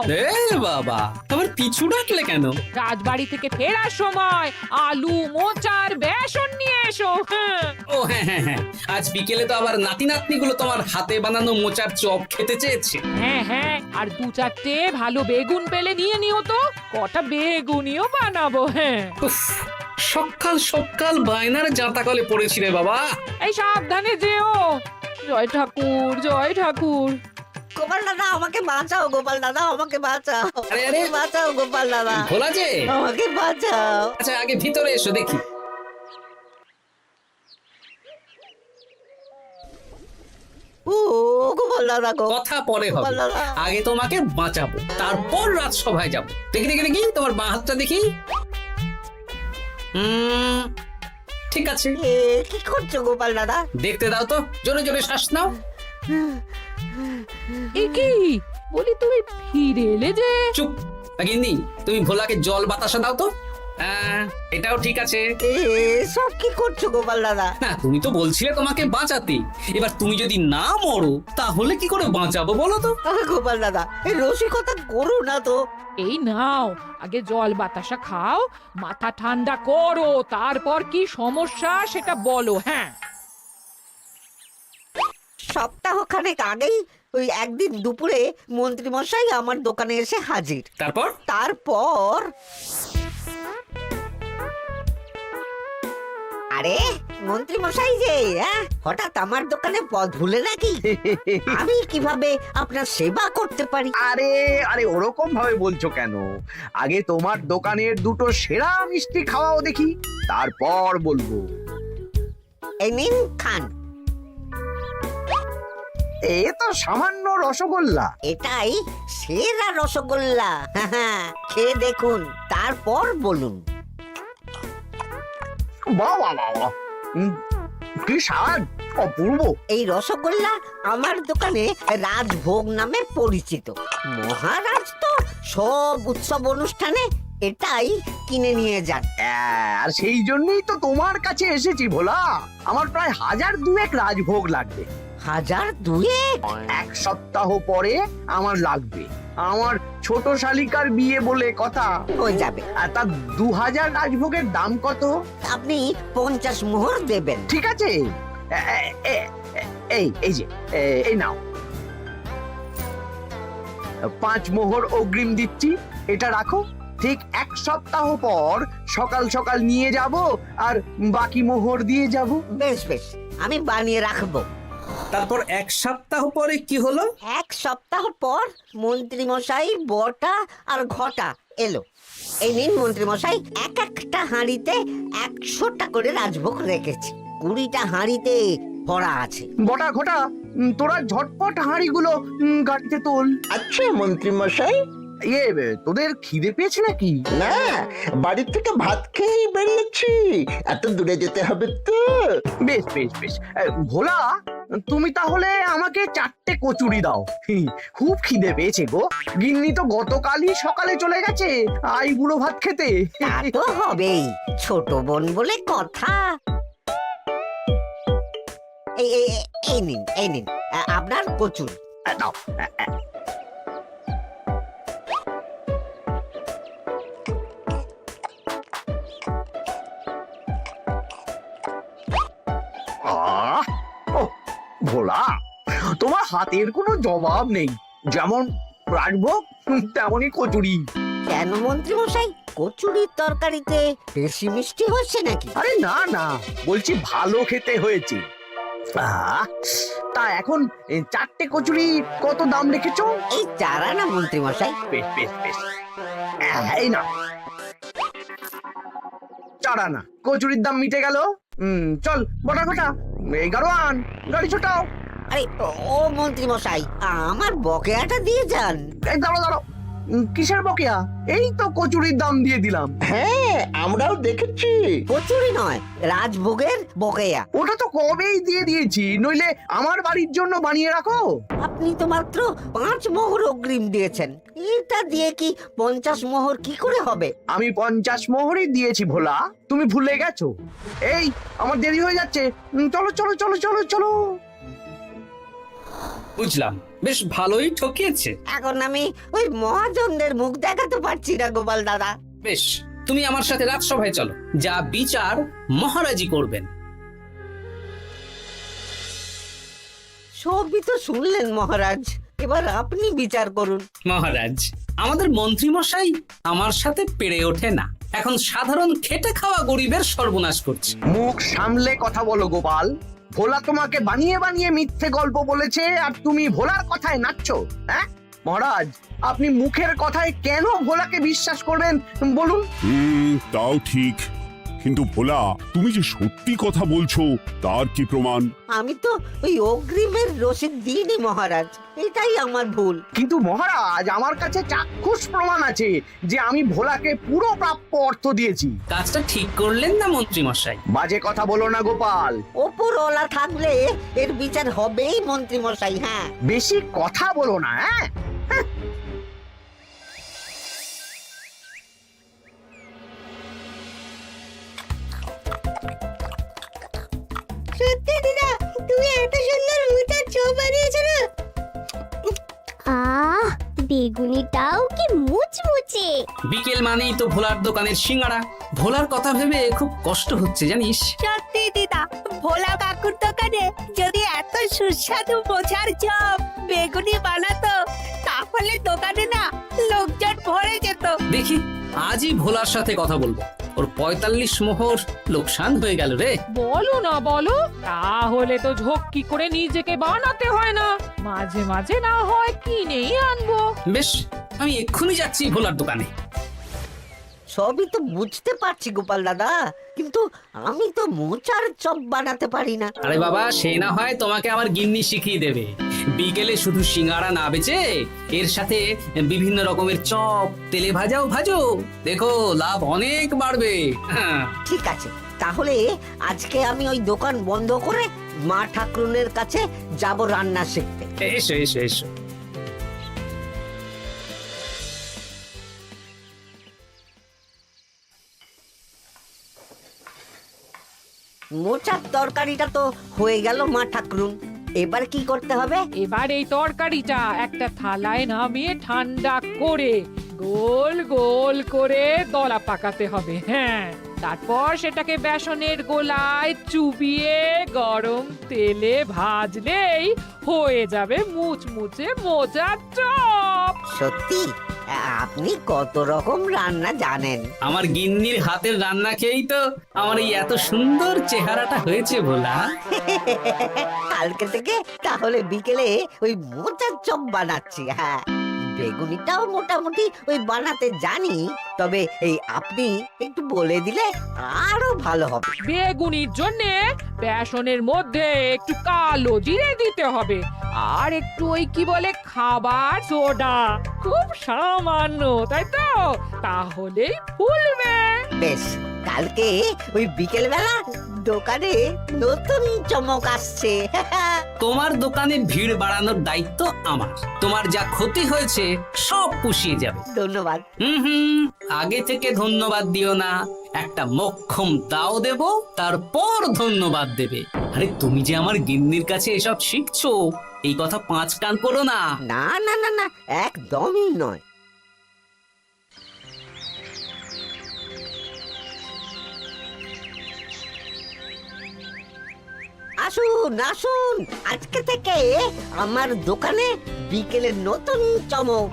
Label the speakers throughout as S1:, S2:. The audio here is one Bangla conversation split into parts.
S1: এ বাবা, আবার পিছু ডাকলে কেন?
S2: রাজবাড়ি থেকে ফেরার সময় আলু মোচার বেসন নিয়ে এসো। হ্যাঁ।
S1: ও হ্যাঁ হ্যাঁ হ্যাঁ, আজ বিকেলে তো আবার নাতি নাতনিগুলো তোমার হাতে বানানো মোচার চপ খেতে চেয়েছে।
S2: হ্যাঁ হ্যাঁ, আর দু চারটে ভালো বেগুন পেলে নিয়ে নিও তো, কটা বেগুনিও বানাবো। হ্যাঁ,
S1: উফ, সকাল সকাল বায়নার জাঁতা কলে পড়েছি রে বাবা।
S2: এই সাবধানে যেও। জয় ঠাকুর, জয় ঠাকুর।
S3: গোপাল দাদা আমাকে বাঁচাও, গোপাল দাদা আমাকে বাঁচাও,
S1: আরে, আরে।
S3: বাঁচাও গোপাল দাদা,
S1: ভোলা যে,
S3: আমাকে বাঁচাও।
S1: আচ্ছা আগে ভিতরে এসো দেখি।
S3: ও গোপাল দাদা গো,
S1: কথা পরে হবে,
S3: গোপাল দাদা।
S1: আগে তোমাকে বাঁচাবো, তারপর রাজসভায় যাবো। দেখি দেখি দেখি তোমার বাঁ হাতটা দেখি। ঠিক আছে,
S3: এ কি করছো গোপাল দাদা?
S1: দেখতে দাও তো, জোরে জোরে শ্বাস নাও।
S2: এ কি বলি, তুমি ফিরে এলে যে?
S1: চুপ গিন্নি, তুমি ভোলাকে জল বাতাসা দাও তো। এটাও ঠিক আছে।
S3: এ সব কি করছো গোপাল দাদা?
S1: না, তুমি তো বলছিলে তোমাকে বাঁচাতে, এবার তুমি যদি না মরো তাহলে কি করে বাঁচাবো বলো তো?
S3: গোপাল দাদা এই রসিকতা করো না তো।
S2: এই নাও, আগে জল বাতাসা খাও, মাথা ঠান্ডা করো, তারপর কি সমস্যা সেটা বলো। হ্যাঁ,
S3: সপ্তাহখানেক আগেই ওই একদিন দুপুরে মন্ত্রী মশাই আমার দোকানে এসে হাজির।
S1: তারপর
S3: তারপর আরে মন্ত্রী মশাই যে হঠাৎ আমার দোকানে পদ ভুলে নাকি? আমি কিভাবে আপনার সেবা করতে পারি?
S4: আরে আরে ওরকম ভাবে বলছো কেন? আগে তোমার দোকানের দুটো সেরা মিষ্টি খাওয়াও দেখি, তারপর বলবো।
S3: এই নিন খান।
S4: এ তো সামান্য রসগোল্লা।
S3: এটাই সেরা রসগোল্লা। খেয়ে দেখুন, তারপর বলুন।
S4: বাহ বাহ বাহ বাহ। কি স্বাদ, অপূর্ব।
S3: এই রসগোল্লা আমার দোকানে রাজভোগ নামে পরিচিত। মহারাজ তো সব উৎসব অনুষ্ঠানে এটাই কিনে নিয়ে যান।
S4: আর সেই জন্যই তো তোমার কাছে এসেছি ভোলা। আমার প্রায় 1002 রাজভোগ লাগবে।
S3: 1002?
S4: এক সপ্তাহ পরে আমার লাগবে। আমার ছোট শালিকার বিয়ে বলে কথা।
S3: হয়ে যাবে।
S4: আর তার 2000 রাজভোগের দাম কত?
S3: আপনি 50 মোহর দেবেন।
S4: ঠিক আছে, এই যে এই নাও, 5 মোহর অগ্রিম দিচ্ছি, এটা রাখো। ঠিক এক সপ্তাহ পর সকাল সকাল নিয়ে যাব আর বাকি মোহর দিয়ে যাব।
S3: বেশ বেশ, আমি বানিয়ে রাখবো।
S1: তারপর এক সপ্তাহ পরে কি হলো?
S3: এক সপ্তাহ পর মন্ত্রী মশাই বটা আর ঘটা এলো। এই নিন মন্ত্রী মশাই, এক একটা হাঁড়িতে 100টা করে রাজভোগ রেখেছি। 20টা হাঁড়িতে ভরা আছে।
S4: বটা ঘটা, তোরা ঝটপট হাঁড়িগুলো গাড়িতে তোল।
S5: আচ্ছা মন্ত্রী মশাই।
S4: তোদের খিদে পেয়েছে নাকি?
S5: না, বাড়ি থেকে ভাত খেয়েই বেরিয়েছি, এত দূরে যেতে হবে তো।
S4: বেশ বেশ বেশ। ভোলা, তুমি তাহলে আমাকে 4টে কচুরি দাও। খুব খিদে পেয়েছে গো। গিন্নি তো গতকালই সকালে চলে গেছে বুড়ো ভাত খেতে।
S3: তা তো হবেই, ছোট বোন বলে কথা। এই নিন, এই নিন আপনার কচুর।
S4: দাও। ভোলা, তোমার হাতের কোনো জবাব নেই। যেমন রাজভোগ তেমনই কচুরি।
S3: কেন মন্ত্রী মশাই, কচুরির তরকারিতে বেশি মিষ্টি হচ্ছে নাকি?
S4: আরে না না, বলছি ভালো খেতে হয়েছে। তা এখন 4টে কচুরি কত দাম রেখেছো?
S3: এই চারা না মন্ত্রী মশাই।
S4: বেশ বেশ বেশ, এই না 4 আনা। কচুরির দাম মিটে গেল। চল বটা ঘটা, 11 আন, গাড়ি ছোটাও।
S3: আরে ও মন্ত্রী মশাই, আমার বকেয়াটা দিয়ে যান।
S4: এই দাঁড়ো দাঁড়ো, কিসের বকেয়া? এই তো কচুরির দাম দিয়ে দিলাম।
S5: হ্যাঁ, আমরাও দেখেছি।
S3: কচুরি নয়, রাজভোগের বকেয়া।
S4: ওটা তো কবেই দিয়ে দিয়েছি, নইলে আমার বাড়ির জন্য বানিয়ে রাখো।
S3: আপনি তো মাত্র 5 মোহর অগ্রিম দিয়েছেন, এটা দিয়ে কি 50 মোহর কি করে হবে?
S4: আমি 50 মোহরই দিয়েছি ভোলা, তুমি ভুলে গেছো। এই আমার দেরি হয়ে যাচ্ছে, চলো চলো চলো চলো চলো।
S1: বুঝলাম, বেশ ভালোই ঠকিয়েছে।
S3: এখন আমি ওই মহাজনদের মুখ দেখাতে পারছি না গোপাল দাদা।
S1: বেশ, তুমি আমার সাথে রাজসভায় চলো, যা বিচার মহারাজই করবেন।
S3: সবই তো শুনলেন মহারাজ, এবার আপনি বিচার করুন।
S1: মহারাজ, আমাদের মন্ত্রী মশাই আমার সাথে পেরে ওঠে না, এখন সাধারণ খেটে খাওয়া গরিবের সর্বনাশ করছে।
S4: মুখ সামলে কথা বলো গোপাল। ভোলা তোমাকে বানিয়ে বানিয়ে মিথ্যে গল্প বলেছে আর তুমি ভোলার কথায় নাচছো। হ্যাঁ মহারাজ, আপনি মুখের কথায় কেন ভোলাকে বিশ্বাস করবেন বলুন?
S6: তাও ঠিক, কিন্তু ভোলা, তুমি যে সত্যি কথা বলছো তার কি প্রমাণ?
S3: আমি তো ওই অগ্রিমের রসিদ দিইনি মহারাজ, এটাই আমার ভুল।
S4: কিন্তু মহারাজ, আমার কাছে চাক্ষুষ প্রমাণ আছে যে আমি ভোলাকে পুরো প্রাপ্য অর্থ দিয়েছি।
S1: কাজটা ঠিক করলেন না মন্ত্রী মশাই?
S4: বাজে কথা বলো না গোপাল।
S3: ওপরওয়ালা থাকলে এর বিচার হবেই মন্ত্রী মশাই। হ্যাঁ,
S4: বেশি কথা বলো না। হ্যাঁ
S3: সত্যি দিদা, তুমি এত সুন্দর মুচার চোখ বানিয়েছো না।
S7: আহ, বেগুনিটাও কি মুচমুচে।
S1: বিকেল মানেই তো ভোলার দোকানের সিঙ্গাড়া। ভোলার কথা ভেবে খুব কষ্ট হচ্ছে জানিস।
S8: সত্যি দিদা, ভোলা কাকুর দোকানে যদি এত সুস্বাদু মোচার চপ বেগুনি বানাতো তাহলে দোকানে না লোকজন ভরে যেত।
S1: দেখি আজই ভোলার সাথে কথা বলবো। ওর 45 মোহর লোকসান হয়ে গেল রে।
S2: বলো না বলো, তাহলে তো ঝক্কি করে নিজেকে বানাতে হয় না, মাঝে মাঝে না হয় কিনেই আনবো।
S1: বেশ, আমি এক্ষুনি যাচ্ছি ভোলার দোকানে।
S3: সবই তো বুঝতে পারছি গোপাল দাদা, কিন্তু আমি তো মোচার চপ বানাতে পারি না।
S1: আরে বাবা, সে না হয় তোমাকে আমার গিন্নি শিখিয়ে দেবে। বিকেলে শুধু সিঙ্গাড়া না বেচে এর সাথে বিভিন্ন রকমের চপ, তেলে ভাজাও ভাজো, দেখো লাভ অনেক বাড়বে। হ্যাঁ,
S3: ঠিক আছে, তাহলে আজকে আমি ওই দোকান বন্ধ করে মা ঠাকুরনের কাছে যাব রান্না শিখতে।
S1: এসো এসো এসো।
S3: মোচার তরকারিটা তো হয়ে গেল মা ঠাকুরুন, এবার কি করতে হবে?
S2: এবার এই তরকারিটা একটা থালায় নামিয়ে ঠান্ডা করে গোল গোল করে দলা পাকাতে হবে। হ্যাঁ, তারপর সেটাকে বেসনের গোলায় চুবিয়ে গরম তেলে ভাজলেই হয়ে যাবে মুচমুচে মোচার চপ।
S3: সত্যি আপনি কত রকম রান্না জানেন।
S1: আমার গিন্নির হাতের রান্না খেয়েই তো আমার এই এত সুন্দর চেহারাটা হয়েছে ভোলা।
S3: কালকে থেকে তাহলে বিকেলে ওই মোচার চপ বানাচ্ছি। হ্যাঁ, বেগুনিটাও মোটামুটি ওই বানাতে জানি, তবে এই আপনি একটু বলে দিলে আরো ভালো হবে।
S2: বেগুনির জন্যে বেসনের মধ্যে একটু কালো জিরে দিতে হবে, আর একটু ওই কি বলে খাবার সোডা, খুব সামান্য, তাই তো? তাহলেই ফুলবে।
S3: বেশ, কালকে ওই বিকেল বেলা দোকানে নতুন চমক আসছে।
S1: তোমার দোকানে ভিড় বাড়ানোর দায়িত্ব আমার। তোমার যা ক্ষতি হয়েছে সব পুষিয়ে যাবে।
S3: ধন্যবাদ।
S1: হুম, আগে থেকে ধন্যবাদ দিও না, একটা মোক্ষম দাও দেব, তারপর ধন্যবাদ দেবে। আরে তুমি যে আমার গিন্নির কাছে এসব শিখছো, এই কথা 5 কান করো না।
S3: না না না না, একদমই নয়। আসুন আসুন, আজকে থেকে আমার দোকানে বিকেলের নতুন চমক,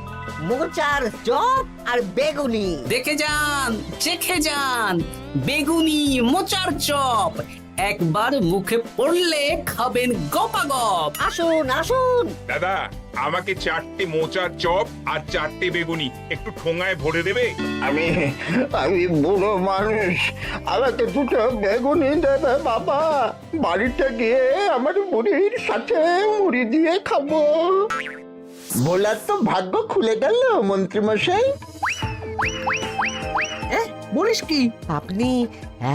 S3: মোচার চপ আর বেগুনি।
S1: দেখে যান, চেখে যান, বেগুনি মোচার চপ একবার মুখে পড়লে খাবেন গপাগপ।
S3: আসুন আসুন।
S9: দাদা, আমাকে 4টে মোচার চপ আর 4টে বেগুনি একটু ঠোঙায় ভরে দেবে?
S5: আমি আমি বুড়ো মানুষ, আমাকে দুটো বেগুনি দেবে বাবা। বাড়িতে গিয়ে আমার মুড়ির সাথে মুড়ি দিয়ে খাবো। ভোলার তো ভাগ্য খুলে গেল মন্ত্রী মশাই।
S4: বলিস কি?
S3: আপনি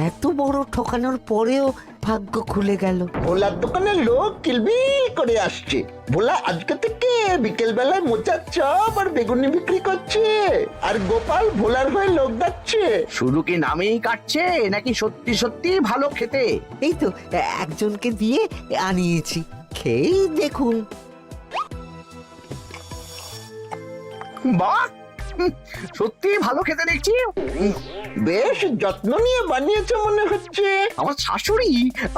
S3: এত বড় ঠকানোর পরেও ভাগ্য খুলে গেল।
S5: ভোলার দোকানে লোক কিলবিল করে আসছে। ভোলা আজকে থেকে বিকেল বেলায় মোচার চপ আর বেগুনি বিক্রি করছে, আর গোপাল ভোলার হয়ে লোক যাচ্ছে।
S4: শুধু কি নামেই কাটছে নাকি সত্যি সত্যি ভালো খেতে?
S3: এই তো একজনকে দিয়ে আনিয়েছি, খেয়েই দেখুন।
S4: বাহ, সত্যি ভালো খেতে দেখছি।
S5: বেশ যত্ন নিয়ে বানিয়েছে মনে হচ্ছে।
S4: আমার শাশুড়ি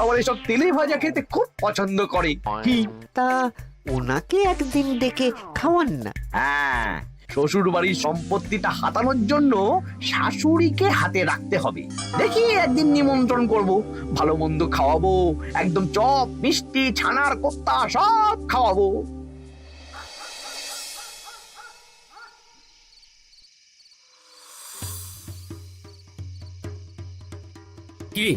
S4: আমার এসব তেলে ভাজা খেতে খুব পছন্দ করে। কি?
S3: তা ওনাকে একদিন ডেকে খাওয়ান না।
S4: হ্যাঁ, শ্বশুর বাড়ির সম্পত্তিটা হাতানোর জন্য শাশুড়িকে হাতে রাখতে হবে। দেখি একদিন নিমন্ত্রণ করব, ভালো মন্দ খাওয়াবো, একদম চপ মিষ্টি ছানার কোপ্তা সব খাওয়াবো।
S1: কি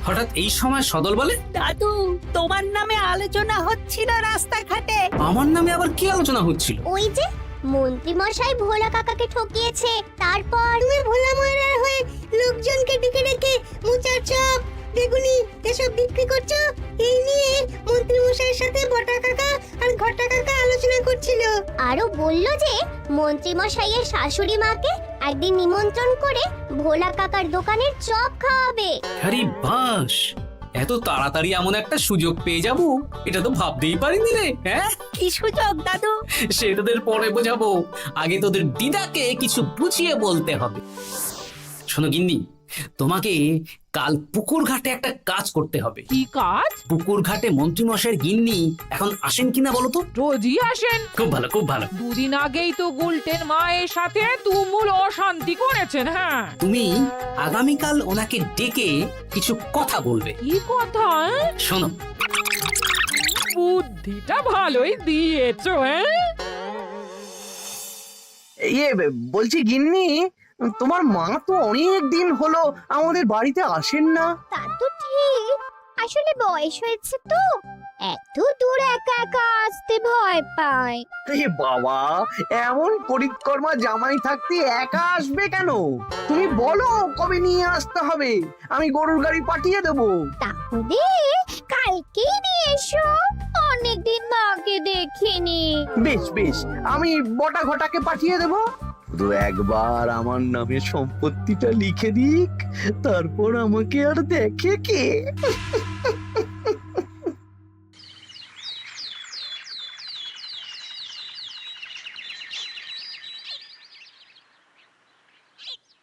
S1: হঠাৎ এই সময় সদল বলে?
S8: দাদু, তোমার নামে আলোচনা হচ্ছিল রাস্তাঘাটে।
S1: আমার নামে আবার কি আলোচনা হচ্ছিল?
S7: ওই যে মন্ত্রী মশাই ভোলা কাকাকে ঠকিয়েছে, তারপর তুমি ভোলা ময়রার হয়ে লোকজনকে ডেকে ডেকে মোচার চপ বেগুনি এসব বিক্রি করছো, এই নিয়ে মন্ত্রী মশাইয়ের সাথে বটা কাকা আর ঘটা কাকা আলোচনা করছিল। আরো বলল যে মন্ত্রী মশাইয়ের শাশুড়ি মাকে একদিন নিমন্ত্রণ করে ভোলা কাকার দোকানের চপ খাওয়াবে।
S1: আরে বাস, এত তাড়াতাড়ি এমন একটা সুযোগ পেয়ে যাব এটা তো ভাবতেই পারিনি রে। হ্যাঁ,
S8: কি সুযোগ দাদু?
S1: সে তোদের পরে বোঝাবো, আগে তোদের দিদাকে কিছু বুঝিয়ে বলতে হবে। শোনো গিন্নি, তোমাকে কাল পুকুর ঘাটে একটা কাজ করতে হবে।
S2: কি কাজ?
S1: পুকুর ঘাটে মন্ত্রীমশাইয়ের গিন্নি এখন আসেন কিনা বলো তো?
S2: রোজই আসেন।
S1: খুব ভালো, খুব ভালো।
S2: দুদিন আগেই তো গুলটেন মায়ের সাথে তুমুল অশান্তি করেছেন। হ্যাঁ,
S1: তুমি আগামীকাল ওনাকে ডেকে কিছু কথা বলবে।
S2: কি কথা?
S1: শোনো,
S2: বুদ্ধিটা ভালোই দিয়েছো। হ্যাঁ,
S4: ইয়ে বলছি গিন্নি, তোমার মা তো অনেক দিন হলো আমাদের বাড়িতে আসেন না।
S7: তা তো ঠিক, আসলে বয়স হয়েছে তো, এত দূর একা একা আসতে ভয় পায়।
S4: এ বাবা, এমন পরিকর্মা জামাই থাকতে একা আসবে কেন? তুমি বলো কবে নিয়ে আসতে হবে, আমি গরুর গাড়ি পাঠিয়ে দেবো।
S7: তাহলে কালকেই নিয়ে এসো, অনেকদিন মাকে দেখিনি।
S4: বেশ বেশ, আমি বটা ঘটাকে পাঠিয়ে দেবো। শুধু একবার আমার নামে সম্পত্তিটা লিখে দিক, তারপর আমাকে আর দেখে কে।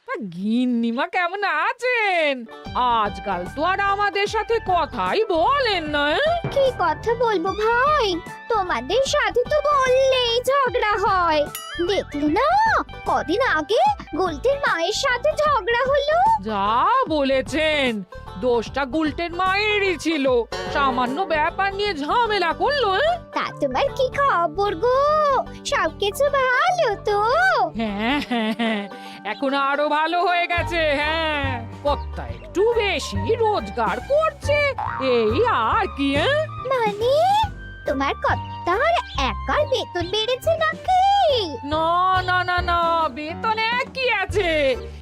S2: তা গিন্নিমা কেমন আছেন? আজকাল তো আর আমাদের সাথে কথাই বলেন না।
S7: কি কথা বলবো ভাই, তোমাদের সাথে তো বললেই ঝগড়া হয়। দেখলে না, কদিন আগে গোলটের মায়ের সাথে ঝগড়া হলো।
S2: যা বলেছেন, দোষটা গুলটেন মায়েরই ছিল। সামান্য ব্যাপার নিয়ে ঝামেলা করলো।
S7: তা তোমার কি খবর গো, সবকিছু ভালো তো?
S2: হ্যাঁ হ্যাঁ হ্যাঁ, এখন আরো ভালো হয়ে গেছে। হ্যাঁ, কর্তা একটু বেশি রোজগার করছে, এই আর কি।
S7: মানে তোমার কর্তার একার বেতন বেড়েছে নাকি?
S2: না না না না, বেতনে কি আছে,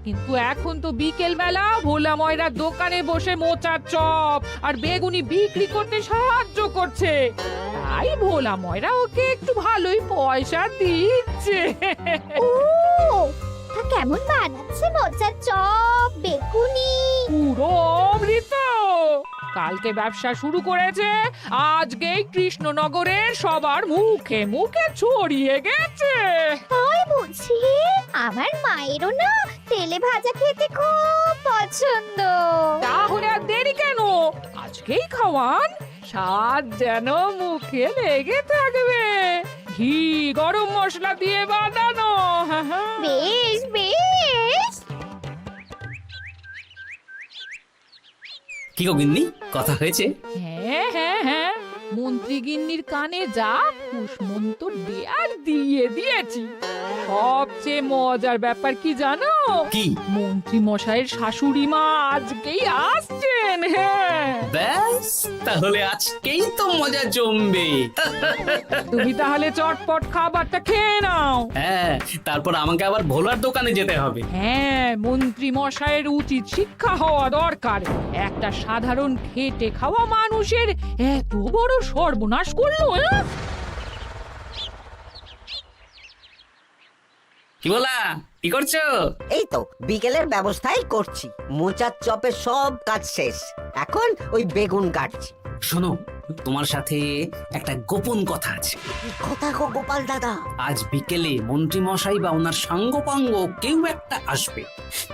S2: কিন্তু এখন তো বিকেল বেলা ভোলা ময়রার দোকানে বসে মোচার চপ আর বেগুনি বিক্রি করতে সাহায্য করছে, তাই ভোলা ময়রা ওকে একটু ভালোই পয়সা দিচ্ছে।
S7: ও, তা কেমন বানাচ্ছে মোচার চপ বেগুনি?
S2: পুরো অমৃত। কালকে ব্যবসা শুরু করেছে, আজকেই কৃষ্ণনগরের সবার মুখে মুখে ছড়িয়ে গেছে।
S7: তাই বুঝি? আমার মায়েরও না তেলে ভাজা খেতে খুব পছন্দ।
S2: তাহলে আর দেরি কেন, আজকেই খাওয়ান, স্বাদ যেন মুখে লেগে থাকবে। ঘি গরম মশলা দিয়ে বানানো।
S7: বেশ বেশ।
S1: কি গো গিন্নি, কথা হয়েছে?
S2: হ্যাঁ হ্যাঁ হ্যাঁ, মন্ত্রী গিন্নির কানে যা কুসমন্ত দেয়ার দিয়ে দিয়েছি। সবচেয়ে মজার ব্যাপার কি জানো?
S1: কি?
S2: মন্ত্রী মশাইয়ের শাশুড়ি মা আজকেই আসছেন। হ্যাঁ,
S1: ব্যাস, তাহলে আজকেই তো মজা জমবে।
S2: তুমি তাহলে চটপট খাবারটা খেয়ে নাও।
S1: হ্যাঁ, তারপর আমাকে আবার ভোলার দোকানে যেতে হবে।
S2: হ্যাঁ, মন্ত্রী মশাইয়ের উচিত শিক্ষা হওয়া দরকার। একটা সাধারণ খেটে খাওয়া মানুষের এত বড় সর্বনাশ করলো।
S1: কি বলা, কি করছো?
S3: এই তো বিকেলের ব্যবস্থাই করছি, মোচার চপের সব কাজ শেষ, এখন ওই বেগুন কাটছি।
S1: শোনো, তোমার সাথে একটা গোপন কথা আছে।
S3: কি কথা গো গোপাল দাদা?
S1: আজ বিকেলে মন্ত্রী মশাই বা ওনার সাঙ্গপাঙ্গ কেউ একটা আসবে,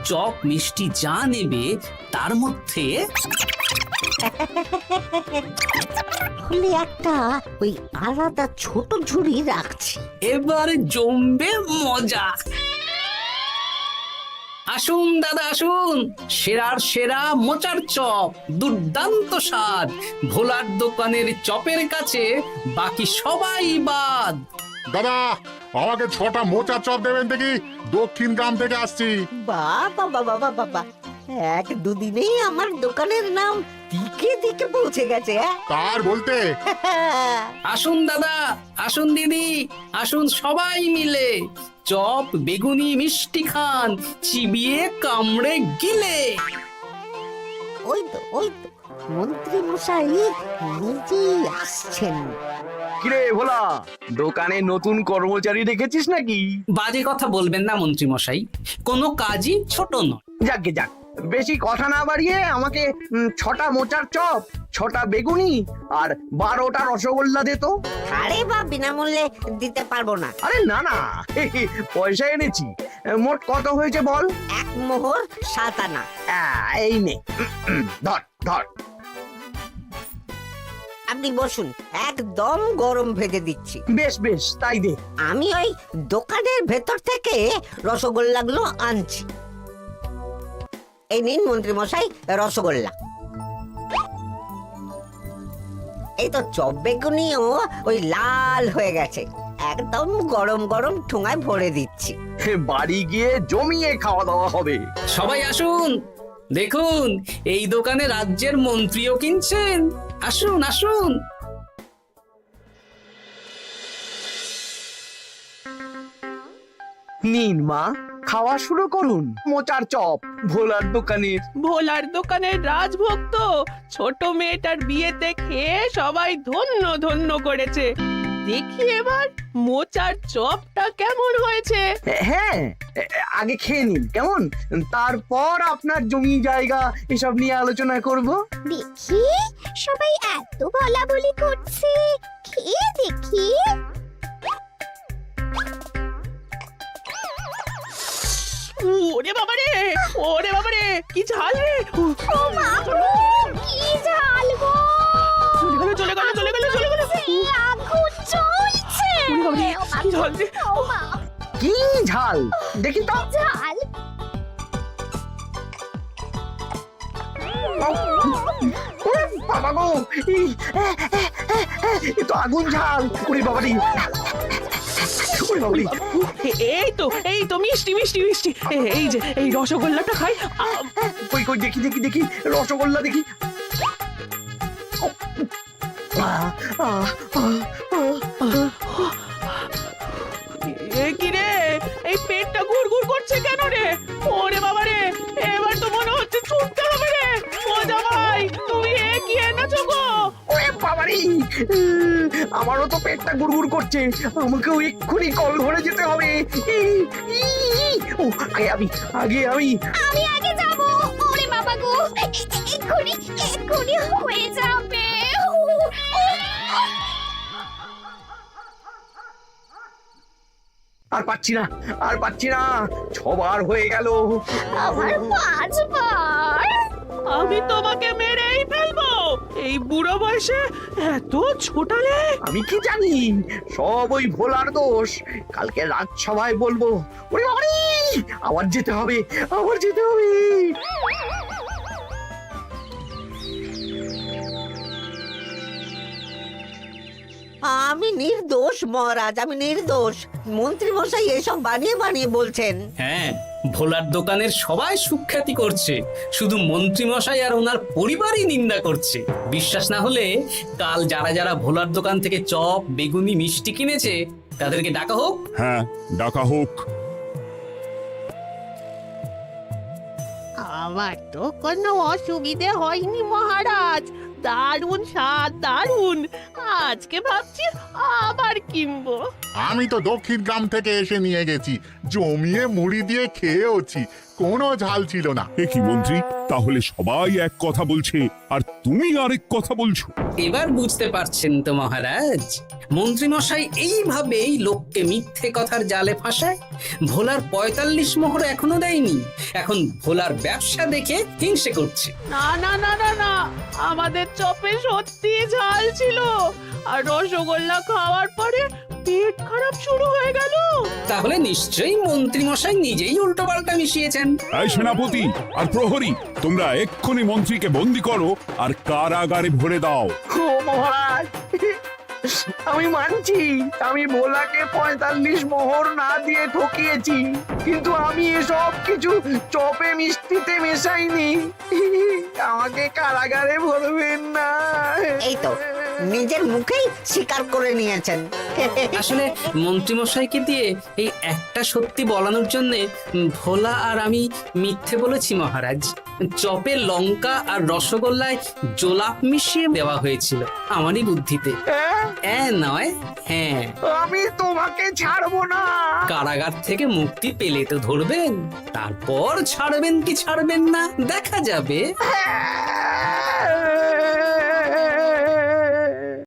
S1: চপ মিষ্টি যা নেবে তার মধ্যে
S3: হলে একটা ওই আলাদা ছোট ঝুড়ি রাখছি।
S1: এবার জমবে মজা। আসুন দাদা আসুন, সেরার সেরা মোচার চপ, দুর্দান্ত স্বাদ। ভোলার দোকানের চপের কাছে বাকি সবাই বাদ।
S10: দাদা আমাকে 6টা মোচা চপ দেবেন দেখি, দক্ষিণ গ্রাম থেকে আসছি।
S3: বাবা বাবা বাবা, এক দুদিনেই আমার দোকানের নাম দিকে দিকে পৌঁছে গেছে।
S10: তার বলতে
S1: আসুন দাদা আসুন দিদি, আসুন সবাই মিলে চপ বেগুনি মিষ্টি খান, চিবিয়ে কামড়ে গিলে।
S3: ওই তো মন্ত্রী মশাই নিজেই আসছেন।
S4: কিরে ভোলা, দোকানে নতুন কর্মচারী রেখেছিস নাকি?
S1: বাজে কথা বলবেন না মন্ত্রী মশাই, কোনো কাজই ছোট নয়।
S4: যাকে যাক, বেশি কথা না বাড়িয়ে আমাকে 6টা মোচার চপ, 6টা বেগুনি আর 12টা রসগোল্লা দে তো।
S3: আরে বা বিনামূল্যে দিতে পারবো না।
S4: আরে না না, পয়সা এনেছি। মোট কত হয়েছে বল?
S3: 1 মোহর 7 আনা।
S4: এই নে, ধর ধর।
S3: আপনি বসুন, একদম গরম ভেজে দিচ্ছি।
S4: বেশ বেশ, তাই দে।
S3: আমি ওই দোকানের ভেতর থেকে রসগোল্লাগুলো আনছি। এই নিন মন্ত্রী মশাই রসগোল্লা। এই তো চপ বেগুনিও ওই লাল হয়ে গেছে, একদম গরম গরম ঠোঙায় ভরে দিচ্ছি।
S4: বাড়ি গিয়ে জমিয়ে খাওয়া দাওয়া হবে।
S1: সবাই আসুন, দেখুন এই দোকানে রাজ্যের মন্ত্রীও কিনছেন। আসুন আসুন।
S4: নিন মা, খাওয়া শুরু করুন মোচার চপ ভোলার দোকানের।
S8: ভোলার দোকানের রাজভক্ত ছোট মেয়েটার বিয়েতে খেয়ে সবাই ধন্য ধন্য করেছে। দেখি এবার মোচার চপটা কেমন হয়েছে।
S4: হ্যাঁ, আগে খেয়ে নিন কেমন, তারপর আপনার জমি জায়গা এসব নিয়ে আলোচনা করব।
S7: দেখি সবাই এত বলা বলি করছে, খেয়ে দেখি।
S8: ওরে বাবারে, ওরে বাবারে, কি ঝাল রে!
S7: ও মা গো, কি ঝাল গো!
S8: চলে গেল চলে গেল চলে গেল চলে গেল!
S7: এই আগুন জ্বলছে!
S8: ওরে বাবারে, কি ঝাল রে!
S7: ও মা,
S4: কি ঝাল দেখি তো।
S7: ঝাল!
S4: বাবা গো, এ তো আগুন ঝাল। ওরে বাবারি, ওরে বাবারি।
S8: এই তো মিষ্টি মিষ্টি মিষ্টি। এই যে এই রসগোল্লাটা খাই।
S4: কই কই দেখি দেখি দেখি, রসগোল্লা দেখি।
S8: কি রে, এই পেটটা গুড়গুড় করছে কেন রে? ওরে বাবা রে, এবার তো মনে হচ্ছে ছুটতে হবে রে। ও জামাই, তুমি কি এনেছো গো?
S4: ওরে বাবারি, আমারও তো পেটটা গুড়গুড় করছে, আমাকেও এক্ষুনি কল ঘরে যেতে হবে। ও আগে আমি
S7: আমি আগে যাব। ওরে বাবা গো, এক্ষুনি হয়ে যাবে।
S4: আর পাচ্ছি না, আর পাচ্ছি না, 6বার হয়ে গেল।
S7: আমার 5 বার।
S8: আমি তোমাকে মেরেই ফেলবো। এই বুড়ো বয়সে এত ছোটালে?
S4: আমি কি জানি, সব ওই ভোলার দোষ। কালকে রাজসভায় বলবো। ওরে বাবারি, আবার যেতে হবে, আবার যেতে হবে।
S3: আমি নির্দোষ মহারাজ, আমি নির্দোষ। মন্ত্রী মশাই এসব বানিয়ে বানিয়ে বলছেন।
S1: হ্যাঁ, ভোলার দোকানের সবাই সুখ্যাতি করছে, শুধু মন্ত্রী মশাই আর ওনার পরিবারই নিন্দা করছে। বিশ্বাস না হলে কাল যারা যারা ভোলার দোকান থেকে চপ বেগুনি মিষ্টি কিনেছে তাদেরকে ডাকা হোক।
S6: হ্যাঁ, ডাকা হোক।
S8: আমার তো কোনো অসুবিধে হয়নি মহারাজ। দারুণ স্বাদ, দারুণ। আজকে ভাবছি আবার কিনবো।
S10: আমি তো দক্ষিণ গ্রাম থেকে এসে নিয়ে গেছি, জমিয়ে মুড়ি দিয়ে খেয়েওছি। কোনো ঝাল ছিল না।
S6: এ কি মন্ত্রী, তাহলে সবাই এক কথা বলছে আর তুমি আরেক কথা বলছো?
S1: এবার বুঝতে পারছেন তো মহারাজ, মন্ত্রী মশাই এইভাবেই লোককে মিথ্যে কথার জালে ফাঁসায়। ভোলার ৪৫ মোহর এখনো দেয়নি, এখন ভোলার ব্যবসা দেখে হিংসে করছে।
S2: না না না না না, আমাদের চপে সত্যি ঝাল ছিল, আর রসগোল্লা খাওয়ার পরে পেট খারাপ শুরু হয়ে গেল।
S1: তাহলে নিশ্চয়ই মন্ত্রী মশাই নিজেই উল্টো পাল্টা মিশিয়েছেন।
S6: এই সেনাপতি আর প্রহরী, তোমরা এক্ষুনি মন্ত্রীকে বন্দি করো আর কারাগারে ভরে দাও।
S4: ও মহারাজ, আমি মানছি আমি ভোলাকে ৪৫ মোহর না দিয়ে ঠকিয়েছি, কিন্তু আমি এসব কিছু চপে মিষ্টিতে মেশাইনি। আমাকে কারাগারে ভরবেন না।
S3: এই তো নিজের মুখেই স্বীকার করে নিয়েছেন।
S1: আসলে মন্ত্রী মশাইকে দিয়ে এই একটা সত্যি বলানোর জন্য ভোলা আর আমি মিথ্যে বলেছি মহারাজ। চপে লঙ্কা আর রসগোল্লায় জোলাপ মিশিয়ে দেওয়া হয়েছিল আমারই বুদ্ধিতে। নয়, হ্যাঁ।
S4: আমি তোমাকে ছাড়বো না।
S1: কারাগার থেকে মুক্তি পেলে তো ধরবেন, তারপর ছাড়বেন কি ছাড়বেন না দেখা যাবে।